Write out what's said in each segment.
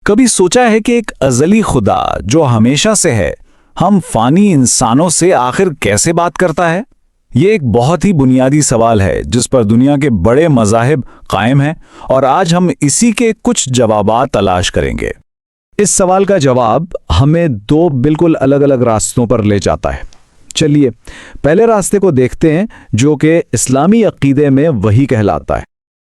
کبھی سوچا ہے کہ ایک ازلی خدا جو ہمیشہ سے ہے ہم فانی انسانوں سے آخر کیسے بات کرتا ہے؟ یہ ایک بہت ہی بنیادی سوال ہے جس پر دنیا کے بڑے مذاہب قائم ہیں، اور آج ہم اسی کے کچھ جوابات تلاش کریں گے۔ اس سوال کا جواب ہمیں دو بالکل الگ الگ راستوں پر لے جاتا ہے۔ چلیے پہلے راستے کو دیکھتے ہیں، جو کہ اسلامی عقیدے میں وحی کہلاتا ہے۔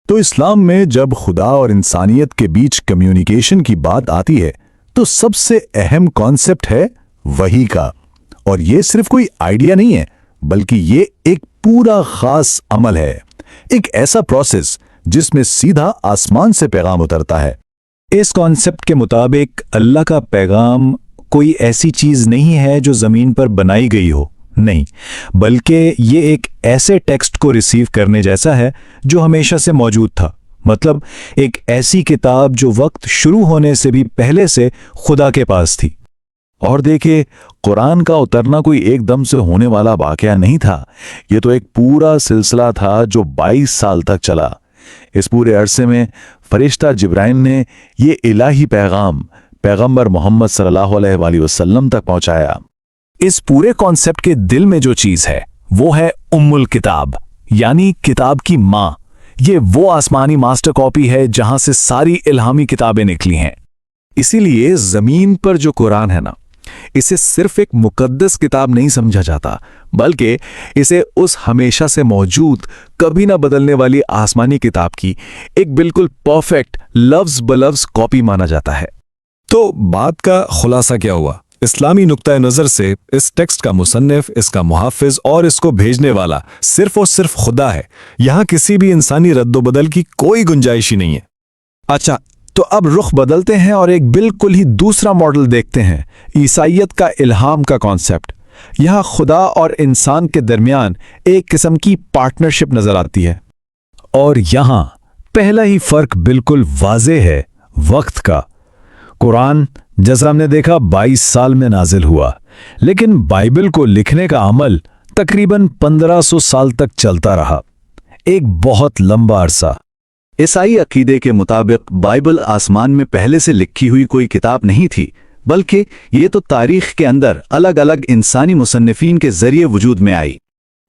تو اسلام میں جب خدا اور انسانیت کے بیچ کمیونیکیشن کی بات آتی ہے تو سب سے اہم کانسیپٹ ہے وحی کا، اور یہ صرف کوئی آئیڈیا نہیں ہے بلکہ یہ ایک پورا خاص عمل ہے، ایک ایسا پروسیس جس میں سیدھا آسمان سے پیغام اترتا ہے۔ اس کانسیپٹ کے مطابق اللہ کا پیغام کوئی ایسی چیز نہیں ہے جو زمین پر بنائی گئی ہو، نہیں، بلکہ یہ ایک ایسے ٹیکسٹ کو ریسیو کرنے جیسا ہے جو ہمیشہ سے موجود تھا، مطلب ایک ایسی کتاب جو وقت شروع ہونے سے بھی پہلے سے خدا کے پاس تھی۔ اور دیکھیں، قرآن کا اترنا کوئی ایک دم سے ہونے والا واقعہ نہیں تھا، یہ تو ایک پورا سلسلہ تھا جو 22 سال تک چلا۔ اس پورے عرصے میں فرشتہ جبرائیل نے یہ الہی پیغام پیغمبر محمد صلی اللہ علیہ وآلہ وسلم تک پہنچایا۔ اس پورے کانسیپٹ کے دل میں جو چیز ہے وہ ہے ام الکتاب، یعنی کتاب کی ماں۔ یہ وہ آسمانی ماسٹر کاپی ہے جہاں سے ساری الہامی کتابیں نکلی ہیں۔ اسی لیے زمین پر جو قرآن ہے نا، اسے صرف ایک مقدس کتاب نہیں سمجھا جاتا، بلکہ اسے اس ہمیشہ سے موجود کبھی نہ بدلنے والی آسمانی کتاب کی ایک بالکل پرفیکٹ لفظ بلفظ کاپی مانا جاتا ہے۔ تو بات کا خلاصہ کیا ہوا؟ اسلامی نقطۂ نظر سے اس ٹیکسٹ کا مصنف، اس کا محافظ اور اس کو بھیجنے والا صرف اور صرف خدا ہے۔ یہاں کسی بھی انسانی رد و بدل کی کوئی گنجائش ہی نہیں ہے۔ اچھا، تو اب رخ بدلتے ہیں اور ایک بالکل ہی دوسرا ماڈل دیکھتے ہیں، عیسائیت کا الہام کا کانسیپٹ۔ یہاں خدا اور انسان کے درمیان ایک قسم کی پارٹنرشپ نظر آتی ہے، اور یہاں پہلا ہی فرق بالکل واضح ہے، وقت کا۔ قرآن جیسا ہم نے دیکھا 22 سال میں نازل ہوا، لیکن بائبل کو لکھنے کا عمل تقریباً 1500 سال تک چلتا رہا، ایک بہت لمبا عرصہ۔ عیسائی عقیدے کے مطابق بائبل آسمان میں پہلے سے لکھی ہوئی کوئی کتاب نہیں تھی، بلکہ یہ تو تاریخ کے اندر الگ الگ انسانی مصنفین کے ذریعے وجود میں آئی۔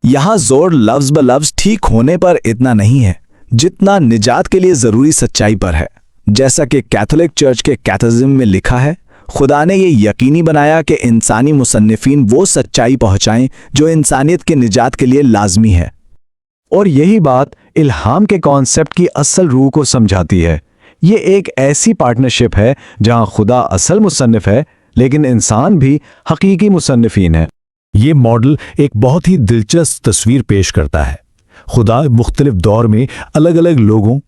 یہاں زور لفظ بلفظ ٹھیک ہونے پر اتنا نہیں ہے جتنا نجات کے لیے ضروری سچائی پر ہے۔ جیسا کہ کیتھولک چرچ کے کیتھزم میں لکھا ہے، خدا نے یہ یقینی بنایا کہ انسانی مصنفین وہ سچائی پہنچائیں جو انسانیت کے نجات کے لیے لازمی ہے۔ اور یہی بات الہام کے کانسیپٹ کی اصل روح کو سمجھاتی ہے۔ یہ ایک ایسی پارٹنرشپ ہے جہاں خدا اصل مصنف ہے، لیکن انسان بھی حقیقی مصنفین ہیں۔ یہ ماڈل ایک بہت ہی دلچسپ تصویر پیش کرتا ہے۔ خدا مختلف دور میں الگ الگ لوگوں،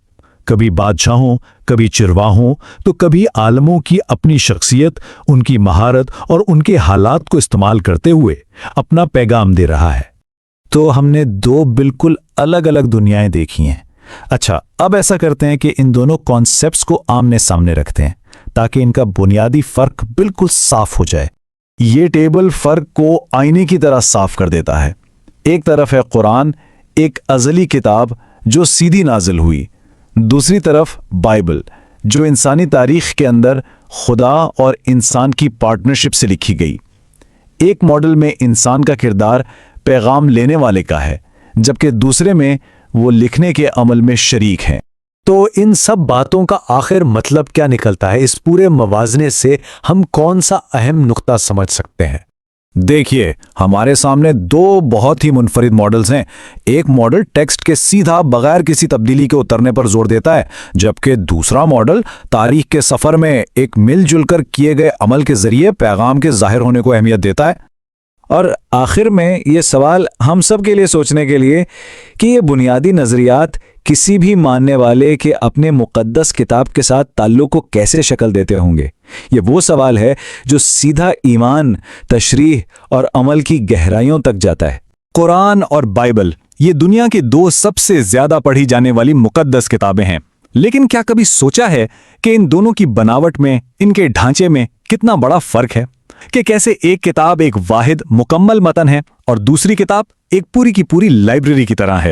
کبھی بادشاہوں، کبھی چرواہوں، تو کبھی عالموں کی اپنی شخصیت، ان کی مہارت اور ان کے حالات کو استعمال کرتے ہوئے اپنا پیغام دے رہا ہے۔ تو ہم نے دو بالکل الگ الگ دنیایں دیکھی ہیں۔ اچھا، اب ایسا کرتے ہیں کہ ان دونوں کانسیپٹس کو آمنے سامنے رکھتے ہیں تاکہ ان کا بنیادی فرق بالکل صاف ہو جائے۔ یہ ٹیبل فرق کو آئینے کی طرح صاف کر دیتا ہے۔ ایک طرف ہے قرآن، ایک ازلی کتاب جو سیدھی نازل ہوئی، دوسری طرف بائبل جو انسانی تاریخ کے اندر خدا اور انسان کی پارٹنرشپ سے لکھی گئی۔ ایک ماڈل میں انسان کا کردار پیغام لینے والے کا ہے، جبکہ دوسرے میں وہ لکھنے کے عمل میں شریک ہیں۔ تو ان سب باتوں کا آخر مطلب کیا نکلتا ہے؟ اس پورے موازنے سے ہم کون سا اہم نقطہ سمجھ سکتے ہیں؟ دیکھیے، ہمارے سامنے دو بہت ہی منفرد ماڈلز ہیں۔ ایک ماڈل ٹیکسٹ کے سیدھا بغیر کسی تبدیلی کے اترنے پر زور دیتا ہے، جبکہ دوسرا ماڈل تاریخ کے سفر میں ایک مل جل کر کیے گئے عمل کے ذریعے پیغام کے ظاہر ہونے کو اہمیت دیتا ہے۔ اور آخر میں یہ سوال ہم سب کے لیے سوچنے کے لیے کہ یہ بنیادی نظریات کسی بھی ماننے والے کے اپنے مقدس کتاب کے ساتھ تعلق کو کیسے شکل دیتے ہوں گے؟ یہ وہ سوال ہے جو سیدھا ایمان، تشریح اور عمل کی گہرائیوں تک جاتا ہے۔ قرآن اور بائبل یہ دنیا کی دو سب سے زیادہ پڑھی جانے والی مقدس کتابیں ہیں، لیکن کیا کبھی سوچا ہے کہ ان دونوں کی بناوٹ میں، ان کے ڈھانچے میں کتنا بڑا فرق ہے؟ کہ کیسے ایک کتاب ایک واحد مکمل متن ہے اور دوسری کتاب ایک پوری کی پوری لائبریری کی طرح ہے۔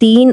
3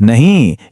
نہیں،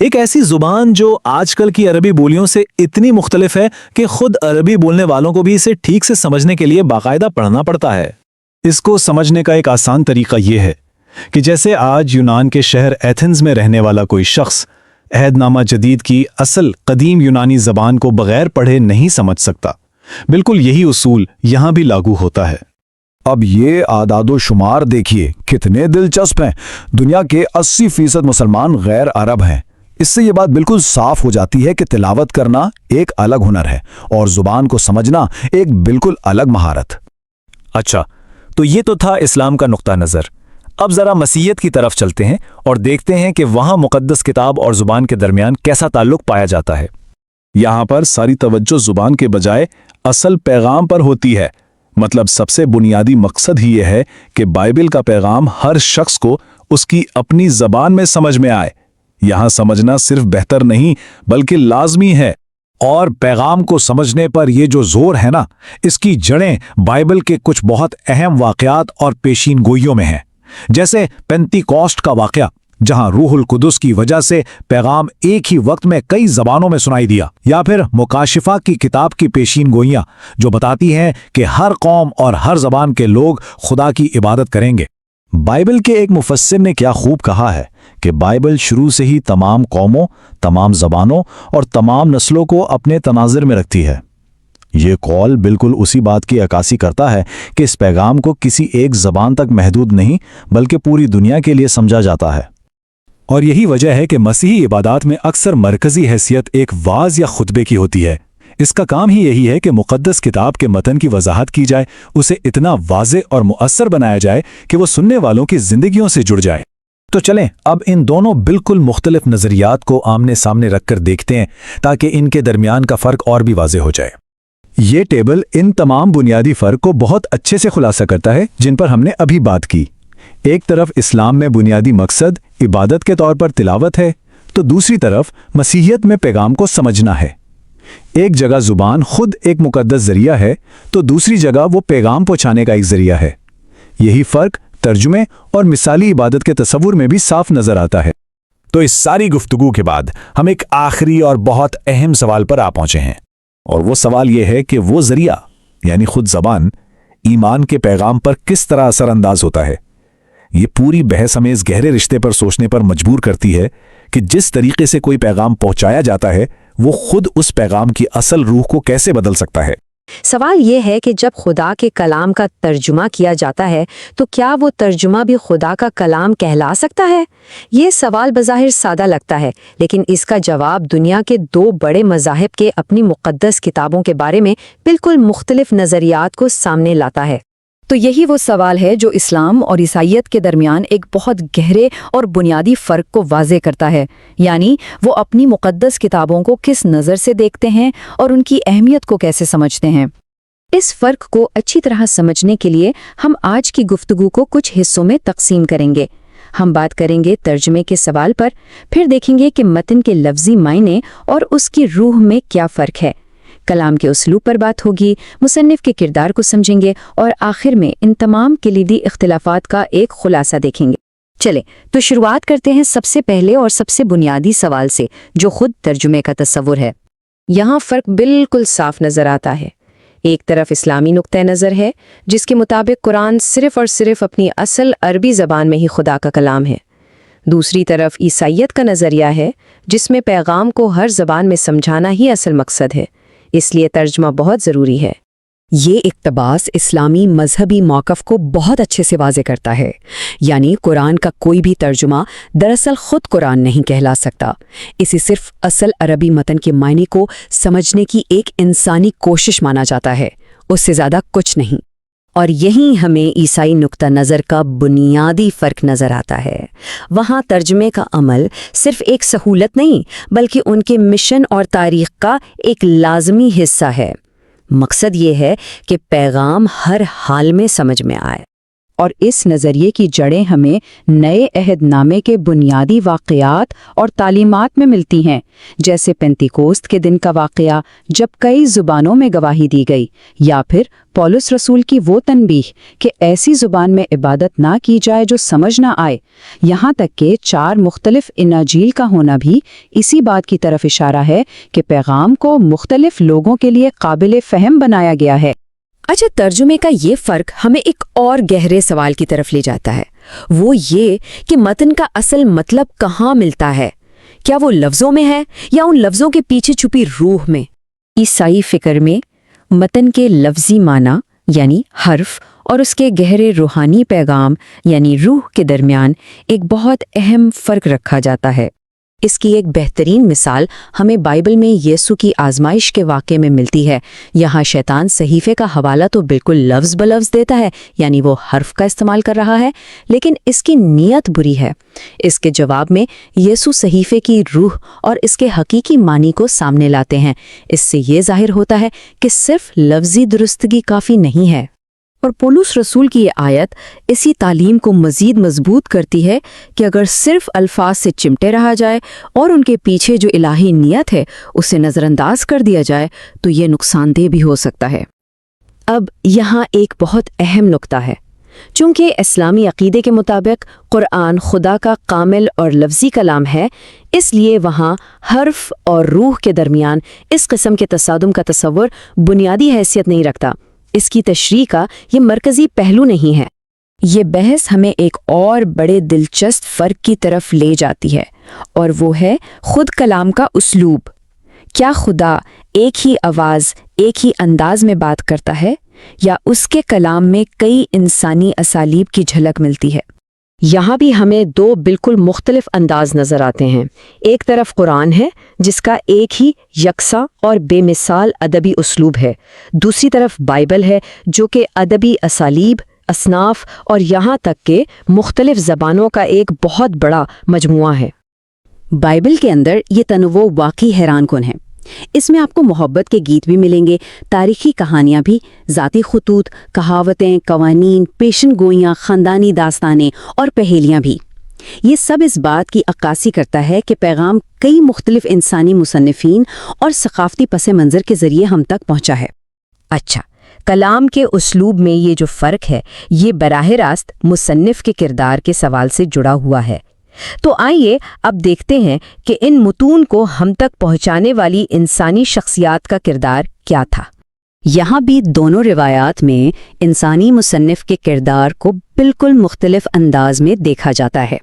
ایک ایسی زبان جو آج کل کی عربی بولیوں سے اتنی مختلف ہے کہ خود عربی بولنے والوں کو بھی اسے ٹھیک سے سمجھنے کے لیے باقاعدہ پڑھنا پڑتا ہے۔ اس کو سمجھنے کا ایک آسان طریقہ یہ ہے کہ جیسے آج یونان کے شہر ایتھنز میں رہنے والا کوئی شخص عہد نامہ جدید کی اصل قدیم یونانی زبان کو بغیر پڑھے نہیں سمجھ سکتا، بالکل یہی اصول یہاں بھی لاگو ہوتا ہے۔ اب یہ اعداد و شمار دیکھیے کتنے دلچسپ ہیں۔ دنیا کے 80% مسلمان غیر عرب ہیں۔ اس سے یہ بات بالکل صاف ہو جاتی ہے کہ تلاوت کرنا ایک الگ ہنر ہے اور زبان کو سمجھنا ایک بالکل الگ مہارت۔ اچھا، تو یہ تو تھا اسلام کا نقطہ نظر۔ اب ذرا مسیحیت کی طرف چلتے ہیں اور دیکھتے ہیں کہ وہاں مقدس کتاب اور زبان کے درمیان کیسا تعلق پایا جاتا ہے۔ یہاں پر ساری توجہ زبان کے بجائے اصل پیغام پر ہوتی ہے، مطلب سب سے بنیادی مقصد ہی یہ ہے کہ بائبل کا پیغام ہر شخص کو اس کی اپنی زبان میں سمجھ میں آئے۔ یہاں سمجھنا صرف بہتر نہیں بلکہ لازمی ہے۔ اور پیغام کو سمجھنے پر یہ جو زور ہے نا، اس کی جڑیں بائبل کے کچھ بہت اہم واقعات اور پیشین گوئیوں میں ہیں، جیسے پینتی کوسٹ کا واقعہ جہاں روح القدس کی وجہ سے پیغام ایک ہی وقت میں کئی زبانوں میں سنائی دیا، یا پھر مکاشفہ کی کتاب کی پیشین گوئیاں جو بتاتی ہیں کہ ہر قوم اور ہر زبان کے لوگ خدا کی عبادت کریں گے۔ بائبل کے ایک مفسر نے کیا خوب کہا ہے کہ بائبل شروع سے ہی تمام قوموں، تمام زبانوں اور تمام نسلوں کو اپنے تناظر میں رکھتی ہے۔ یہ قول بالکل اسی بات کی عکاسی کرتا ہے کہ اس پیغام کو کسی ایک زبان تک محدود نہیں بلکہ پوری دنیا کے لیے سمجھا جاتا ہے۔ اور یہی وجہ ہے کہ مسیحی عبادات میں اکثر مرکزی حیثیت ایک واعظ یا خطبے کی ہوتی ہے۔ اس کا کام ہی یہی ہے کہ مقدس کتاب کے متن کی وضاحت کی جائے، اسے اتنا واضح اور مؤثر بنایا جائے کہ وہ سننے والوں کی زندگیوں سے جڑ جائے۔ تو چلیں اب ان دونوں بالکل مختلف نظریات کو آمنے سامنے رکھ کر دیکھتے ہیں تاکہ ان کے درمیان کا فرق اور بھی واضح ہو جائے۔ یہ ٹیبل ان تمام بنیادی فرق کو بہت اچھے سے خلاصہ کرتا ہے جن پر ہم نے ابھی بات کی۔ ایک طرف اسلام میں بنیادی مقصد عبادت کے طور پر تلاوت ہے، تو دوسری طرف مسیحیت میں پیغام کو سمجھنا ہے۔ ایک جگہ زبان خود ایک مقدس ذریعہ ہے تو دوسری جگہ وہ پیغام پہنچانے کا ایک ذریعہ ہے۔ یہی فرق ترجمے اور مثالی عبادت کے تصور میں بھی صاف نظر آتا ہے۔ تو اس ساری گفتگو کے بعد ہم ایک آخری اور بہت اہم سوال پر آ پہنچے ہیں، اور وہ سوال یہ ہے کہ وہ ذریعہ یعنی خود زبان ایمان کے پیغام پر کس طرح اثر انداز ہوتا ہے۔ یہ پوری بحث ہمیں اس گہرے رشتے پر سوچنے پر مجبور کرتی ہے کہ جس طریقے سے کوئی پیغام پہنچایا جاتا ہے وہ خود اس پیغام کی اصل روح کو کیسے بدل سکتا ہے۔ سوال یہ ہے کہ جب خدا کے کلام کا ترجمہ کیا جاتا ہے تو کیا وہ ترجمہ بھی خدا کا کلام کہلا سکتا ہے؟ یہ سوال بظاہر سادہ لگتا ہے، لیکن اس کا جواب دنیا کے دو بڑے مذاہب کے اپنی مقدس کتابوں کے بارے میں بالکل مختلف نظریات کو سامنے لاتا ہے۔ تو یہی وہ سوال ہے جو اسلام اور عیسائیت کے درمیان ایک بہت گہرے اور بنیادی فرق کو واضح کرتا ہے، یعنی وہ اپنی مقدس کتابوں کو کس نظر سے دیکھتے ہیں اور ان کی اہمیت کو کیسے سمجھتے ہیں۔ اس فرق کو اچھی طرح سمجھنے کے لیے ہم آج کی گفتگو کو کچھ حصوں میں تقسیم کریں گے۔ ہم بات کریں گے ترجمے کے سوال پر، پھر دیکھیں گے کہ متن کے لفظی معنی اور اس کی روح میں کیا فرق ہے، کلام کے اسلوب پر بات ہوگی، مصنف کے کردار کو سمجھیں گے اور آخر میں ان تمام کلیدی اختلافات کا ایک خلاصہ دیکھیں گے۔ چلیں تو شروعات کرتے ہیں سب سے پہلے اور سب سے بنیادی سوال سے، جو خود ترجمے کا تصور ہے۔ یہاں فرق بالکل صاف نظر آتا ہے۔ ایک طرف اسلامی نقطہ نظر ہے جس کے مطابق قرآن صرف اور صرف اپنی اصل عربی زبان میں ہی خدا کا کلام ہے۔ دوسری طرف عیسائیت کا نظریہ ہے جس میں پیغام کو ہر زبان میں سمجھانا ہی اصل مقصد ہے، اس لیے ترجمہ بہت ضروری ہے۔ یہ اقتباس اسلامی مذہبی موقف کو بہت اچھے سے واضح کرتا ہے، یعنی قرآن کا کوئی بھی ترجمہ دراصل خود قرآن نہیں کہلا سکتا، اسے صرف اصل عربی متن کے معنی کو سمجھنے کی ایک انسانی کوشش مانا جاتا ہے، اس سے زیادہ کچھ نہیں۔ اور یہیں ہمیں عیسائی نقطہ نظر کا بنیادی فرق نظر آتا ہے۔ وہاں ترجمے کا عمل صرف ایک سہولت نہیں بلکہ ان کے مشن اور تاریخ کا ایک لازمی حصہ ہے۔ مقصد یہ ہے کہ پیغام ہر حال میں سمجھ میں آئے۔ اور اس نظریے کی جڑیں ہمیں نئے عہد نامے کے بنیادی واقعات اور تعلیمات میں ملتی ہیں، جیسے پینتیکوست کے دن کا واقعہ جب کئی زبانوں میں گواہی دی گئی، یا پھر پولس رسول کی وہ تنبیہ کہ ایسی زبان میں عبادت نہ کی جائے جو سمجھ نہ آئے، یہاں تک کہ 4 مختلف اناجیل کا ہونا بھی اسی بات کی طرف اشارہ ہے کہ پیغام کو مختلف لوگوں کے لیے قابل فہم بنایا گیا ہے۔ اچھا، ترجمے کا یہ فرق ہمیں ایک اور گہرے سوال کی طرف لے جاتا ہے، وہ یہ کہ متن کا اصل مطلب کہاں ملتا ہے؟ کیا وہ لفظوں میں ہے یا ان لفظوں کے پیچھے چھپی روح میں؟ عیسائی فکر میں متن کے لفظی معنی یعنی حرف اور اس کے گہرے روحانی پیغام یعنی روح کے درمیان ایک بہت اہم فرق رکھا جاتا ہے۔ اس کی ایک بہترین مثال ہمیں بائبل میں یسوع کی آزمائش کے واقعے میں ملتی ہے۔ یہاں شیطان صحیفے کا حوالہ تو بالکل لفظ بلفظ دیتا ہے، یعنی وہ حرف کا استعمال کر رہا ہے، لیکن اس کی نیت بری ہے۔ اس کے جواب میں یسوع صحیفے کی روح اور اس کے حقیقی معنی کو سامنے لاتے ہیں۔ اس سے یہ ظاہر ہوتا ہے کہ صرف لفظی درستگی کافی نہیں ہے۔ اور پولس رسول کی یہ آیت اسی تعلیم کو مزید مضبوط کرتی ہے کہ اگر صرف الفاظ سے چمٹے رہا جائے اور ان کے پیچھے جو الہی نیت ہے اسے نظر انداز کر دیا جائے تو یہ نقصان دہ بھی ہو سکتا ہے۔ اب یہاں ایک بہت اہم نقطہ ہے۔ چونکہ اسلامی عقیدے کے مطابق قرآن خدا کا کامل اور لفظی کلام ہے، اس لیے وہاں حرف اور روح کے درمیان اس قسم کے تصادم کا تصور بنیادی حیثیت نہیں رکھتا۔ اس کی تشریح کا یہ مرکزی پہلو نہیں ہے۔ یہ بحث ہمیں ایک اور بڑے دلچسپ فرق کی طرف لے جاتی ہے، اور وہ ہے خود کلام کا اسلوب۔ کیا خدا ایک ہی آواز، ایک ہی انداز میں بات کرتا ہے، یا اس کے کلام میں کئی انسانی اسالیب کی جھلک ملتی ہے؟ یہاں بھی ہمیں 2 بالکل مختلف انداز نظر آتے ہیں۔ ایک طرف قرآن ہے جس کا ایک ہی یکساں اور بے مثال ادبی اسلوب ہے، دوسری طرف بائبل ہے جو کہ ادبی اسالیب، اصناف اور یہاں تک کہ مختلف زبانوں کا ایک بہت بڑا مجموعہ ہے۔ بائبل کے اندر یہ تنوع واقعی حیران کن ہے۔ اس میں آپ کو محبت کے گیت بھی ملیں گے، تاریخی کہانیاں بھی، ذاتی خطوط، کہاوتیں، قوانین، پیشن گوئیاں، خاندانی داستانیں اور پہیلیاں بھی۔ یہ سب اس بات کی عکاسی کرتا ہے کہ پیغام کئی مختلف انسانی مصنفین اور ثقافتی پس منظر کے ذریعے ہم تک پہنچا ہے۔ اچھا، کلام کے اسلوب میں یہ جو فرق ہے یہ براہ راست مصنف کے کردار کے سوال سے جڑا ہوا ہے۔ تو آئیے اب دیکھتے ہیں کہ ان متون کو ہم تک پہنچانے والی انسانی شخصیات کا کردار کیا تھا۔ یہاں بھی دونوں روایات میں انسانی مصنف کے کردار کو بالکل مختلف انداز میں دیکھا جاتا ہے۔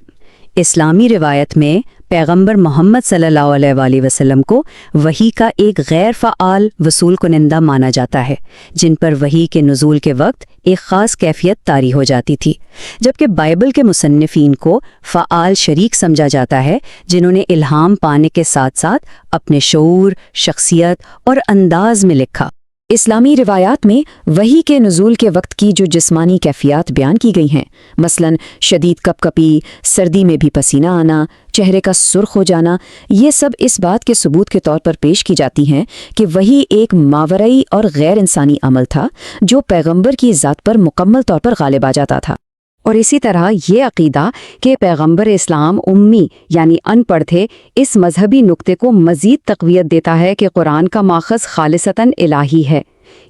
اسلامی روایت میں پیغمبر محمد صلی اللہ علیہ وآلہ وسلم کو وحی کا ایک غیر فعال وصول کنندہ مانا جاتا ہے، جن پر وحی کے نزول کے وقت ایک خاص کیفیت طاری ہو جاتی تھی، جبکہ بائبل کے مصنفین کو فعال شریک سمجھا جاتا ہے، جنہوں نے الہام پانے کے ساتھ ساتھ اپنے شعور، شخصیت اور انداز میں لکھا۔ اسلامی روایات میں وحی کے نزول کے وقت کی جو جسمانی کیفیات بیان کی گئی ہیں، مثلاً شدید کپ کپی، سردی میں بھی پسینہ آنا، چہرے کا سرخ ہو جانا، یہ سب اس بات کے ثبوت کے طور پر پیش کی جاتی ہیں کہ وحی ایک ماورئی اور غیر انسانی عمل تھا جو پیغمبر کی ذات پر مکمل طور پر غالب آ جاتا تھا۔ اور اسی طرح یہ عقیدہ کہ پیغمبر اسلام امی یعنی ان پڑھ تھے، اس مذہبی نقطے کو مزید تقویت دیتا ہے کہ قرآن کا ماخذ خالصتاً الہی ہے۔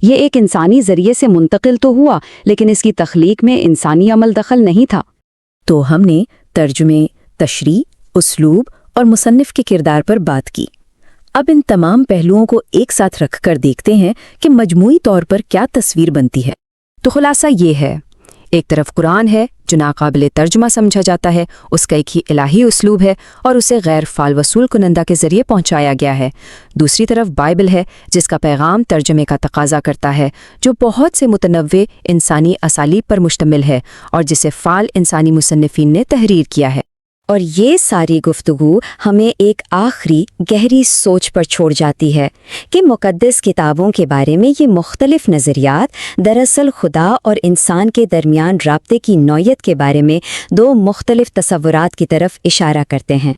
یہ ایک انسانی ذریعے سے منتقل تو ہوا، لیکن اس کی تخلیق میں انسانی عمل دخل نہیں تھا۔ تو ہم نے ترجمے، تشریح، اسلوب اور مصنف کے کردار پر بات کی۔ اب ان تمام پہلوؤں کو ایک ساتھ رکھ کر دیکھتے ہیں کہ مجموعی طور پر کیا تصویر بنتی ہے۔ تو خلاصہ یہ ہے، ایک طرف قرآن ہے جو ناقابل ترجمہ سمجھا جاتا ہے، اس کا ایک ہی الہی اسلوب ہے اور اسے غیر فعال وصول کنندہ کے ذریعے پہنچایا گیا ہے۔ دوسری طرف بائبل ہے جس کا پیغام ترجمے کا تقاضا کرتا ہے، جو بہت سے متنوع انسانی اسالیب پر مشتمل ہے اور جسے فعال انسانی مصنفین نے تحریر کیا ہے۔ اور یہ ساری گفتگو ہمیں ایک آخری گہری سوچ پر چھوڑ جاتی ہے کہ مقدس کتابوں کے بارے میں یہ مختلف نظریات دراصل خدا اور انسان کے درمیان رابطے کی نوعیت کے بارے میں 2 مختلف تصورات کی طرف اشارہ کرتے ہیں۔